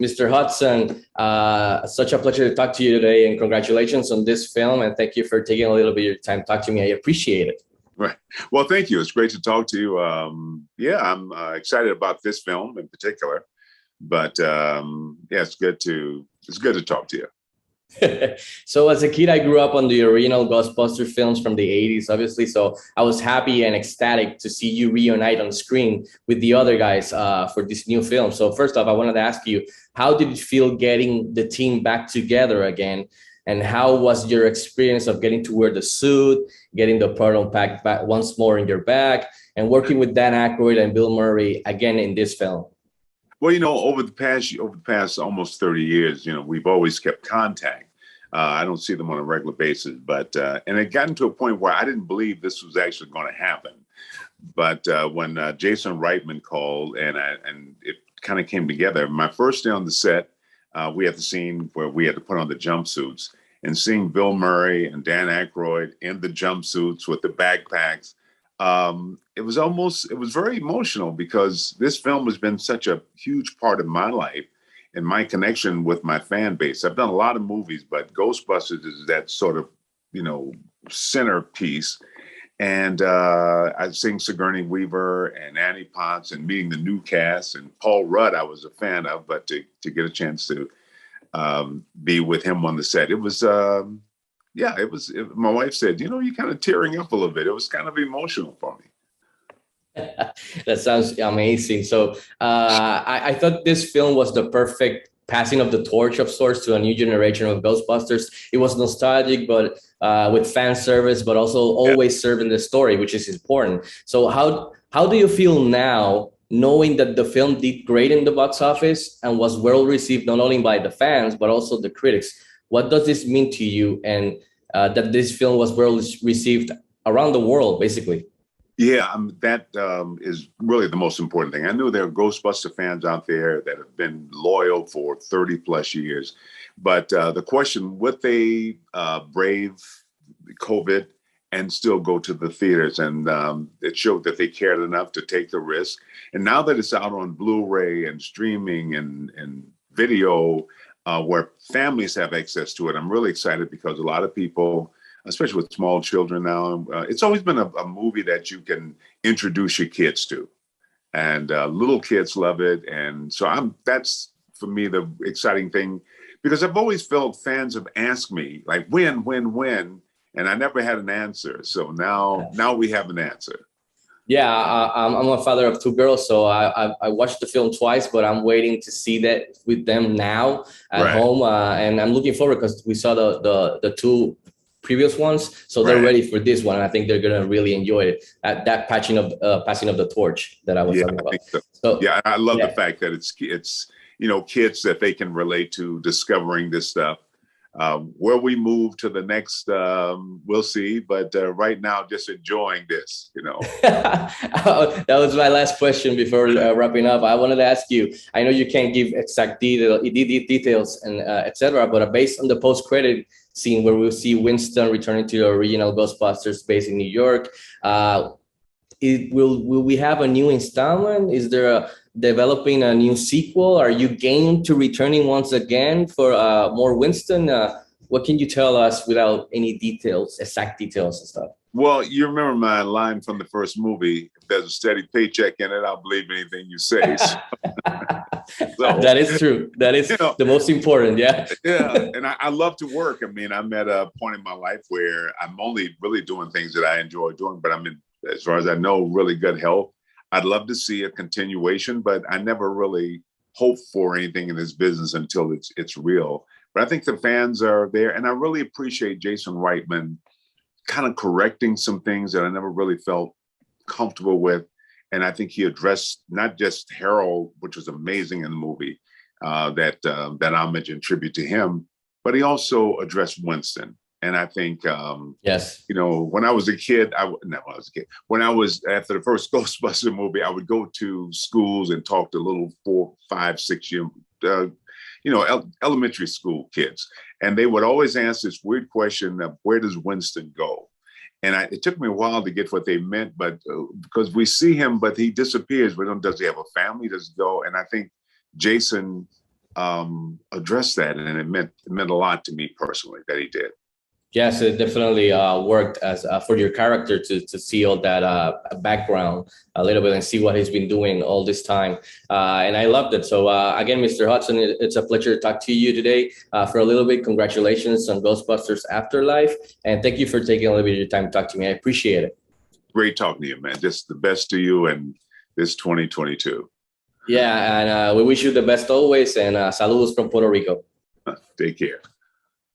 Mr. Hudson, such a pleasure to talk to you today, and congratulations on this film. And thank you for taking a little bit of your time to talk to me. I appreciate it. Right. Well, thank you. It's great to talk to you. Yeah, I'm excited about this film in particular. But yeah, it's good to talk to you. So as a kid, I grew up on the original Ghostbusters films from the 80s, obviously. So I was happy and ecstatic to see you reunite on screen with the other guys for this new film. So first off, I wanted to ask you, how did it feel getting the team back together again? And how was your experience of getting to wear the suit, getting the proton pack back once more in your back, and working with Dan Aykroyd and Bill Murray again in this film? Well, over the past almost 30 years, we've always kept contact. I don't see them on a regular basis, but and it gotten to a point where I didn't believe this was actually going to happen. But when Jason Reitman called and it kind of came together, my first day on the set, we had the scene where we had to put on the jumpsuits, and seeing Bill Murray and Dan Aykroyd in the jumpsuits with the backpacks. It was very emotional because this film has been such a huge part of my life and my connection with my fan base. I've done a lot of movies, but Ghostbusters is that sort of, centerpiece. And I sing Sigourney Weaver and Annie Potts and meeting the new cast, and Paul Rudd I was a fan of, but to get a chance to be with him on the set, it was yeah, my wife said, you're kind of tearing up a little bit. It was kind of emotional for me. That sounds amazing. So I thought this film was the perfect passing of the torch of sorts to a new generation of Ghostbusters. It was nostalgic, but with fan service, but also always serving the story, which is important. So how do you feel now, knowing that the film did great in the box office and was well received not only by the fans, but also the critics? What does this mean to you, and that this film was well received around the world, basically? Yeah, that is really the most important thing. I know there are Ghostbuster fans out there that have been loyal for 30 plus years, but the question, would they brave COVID and still go to the theaters? And it showed that they cared enough to take the risk. And now that it's out on Blu-ray and streaming and video, where families have access to it, I'm really excited because a lot of people, especially with small children now, it's always been a movie that you can introduce your kids to, and little kids love it. And so that's for me the exciting thing, because I've always felt fans have asked me like when, and I never had an answer. So now we have an answer. Yeah, I'm a father of two girls, so I watched the film twice, but I'm waiting to see that with them now at home, and I'm looking forward because we saw the two previous ones, so they're ready for this one. And I think they're gonna really enjoy it. That passing of the torch that I was talking about. So yeah, I love the fact that it's kids that they can relate to discovering this stuff. Where we move to the next, we'll see. But right now, just enjoying this, That was my last question before wrapping up. I wanted to ask you, I know you can't give exact details and etc., but based on the post-credit scene where we'll see Winston returning to the original Ghostbusters base in New York, will we have a new installment? Is there developing a new sequel? Are you game to returning once again for more Winston? What can you tell us without any details, exact details and stuff? Well, you remember my line from the first movie, if there's a steady paycheck in it, I'll believe anything you say. So, that is true. That is the most important. Yeah. Yeah. And I love to work. I mean, I'm at a point in my life where I'm only really doing things that I enjoy doing, but I'm in, as far as I know, really good health. I'd love to see a continuation, but I never really hope for anything in this business until it's real. But I think the fans are there, and I really appreciate Jason Reitman kind of correcting some things that I never really felt comfortable with. And I think he addressed not just Harold, which was amazing in the movie, that homage and tribute to him, but he also addressed Winston. And I think, yes, when I was a kid, when I was after the first Ghostbuster movie, I would go to schools and talk to little 4, 5, 6 year, elementary school kids. And they would always ask this weird question of, where does Winston go? And it took me a while to get what they meant, but because we see him, but he disappears. We don't, does he have a family? Does he go? And I think Jason address that, and it meant a lot to me personally that he did. Yes, it definitely worked as for your character to see all that background a little bit and see what he's been doing all this time. And I loved it. So again, Mr. Hudson, it's a pleasure to talk to you today for a little bit. Congratulations on Ghostbusters Afterlife. And thank you for taking a little bit of your time to talk to me. I appreciate it. Great talking to you, man. Just the best to you and this 2022. Yeah, and we wish you the best always. And saludos from Puerto Rico. Take care.